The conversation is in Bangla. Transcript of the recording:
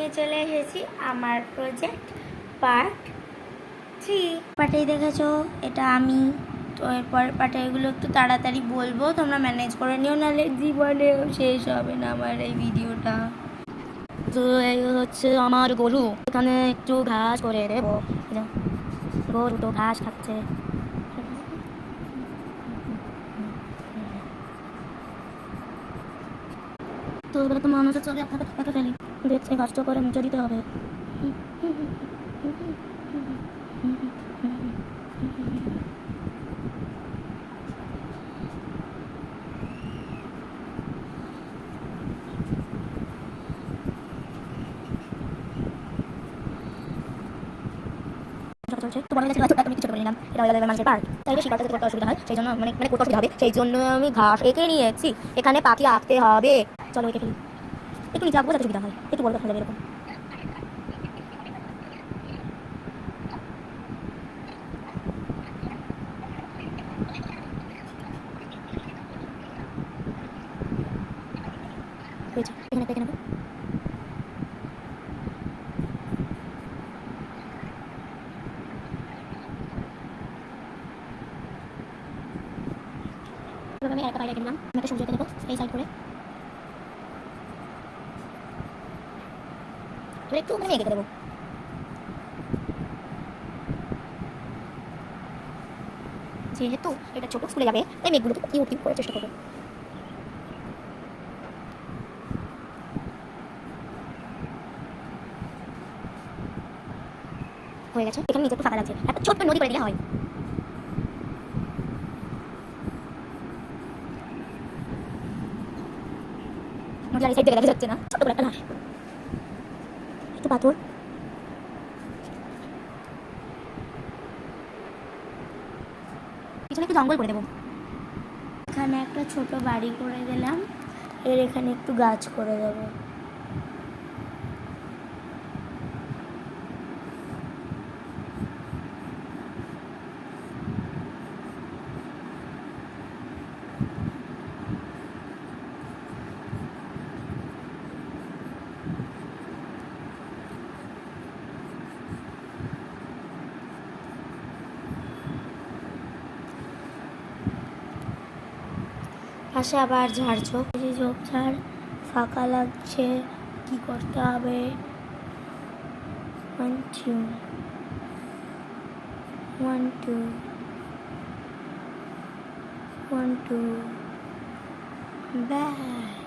নিয়ে চলে এসেছি আমার প্রজেক্ট পার্ট 3। পার্টেই দেখেছো এটা আমি। তো এরপরের পার্টে এগুলো একটু তাড়াতাড়ি বলবো, তোমরা ম্যানেজ করে নিও, নাহলে জীবনেও শেষ হবে না আমার এই ভিডিওটা। তো এই হচ্ছে আমার গরু, এখানে একটু ঘাস করে দেবো। গরু তো ঘাস খাচ্ছে। তো এবারে তো মানুষের চলে আপনাকে টাকা ফেলি, দেখছে কষ্ট করে মুছে দিতে হবে। চলছে তো বলা গেছে তুমি কিছু করে নিলাম, এটা হয়ে গেলে মানুষের পার্ক, তাই শিকারটা করতে অসুবিধা হয়, সেই জন্য মানে করতে অসুবিধা হবে, সেই জন্য আমি ঘাস এঁকে নিয়েছি। এখানে পাখি আঁকতে হবে। চলো এঁকে ফেলি, একটু নিচে আঁকবো যাতে সুবিধা হয়, একটু বড় দেখা যাবে এরকম। হয়েছে, এখানে একটা এঁকে নেবো। আমি একটা বাইরে এঁকে নিলাম, আমি একটা সূর্য এঁকে দেবো এই সাইড করে। এবার একটু মানে এঁকে দেবো। যেহেতু এটা ছোট স্কুলে যাবে, তাই মেঘগুলোকে কিউট কিউট করার চেষ্টা করবো। হয়ে গেছে, এখানে নিচে একটু ফাঁকা লাগছে, একটা ছোট্ট নদী করে দিলে হয়। নদী আর এই সাইড থেকে দেখা যাচ্ছে না, ছোট্ট করে একটা ঘাস, একটু পাথর। পিছনে একটু জঙ্গল করে দেবো। এখানে একটা ছোট বাড়ি করে দিলাম, এর এখানে একটু গাছ করে দেবো। পাশে আবার ঝাড়ঝোপ, এই ঝোপঝাড় ফাঁকা লাগছে, কি করতে হবে? 1 2 1 2 1 2 ব্যাস।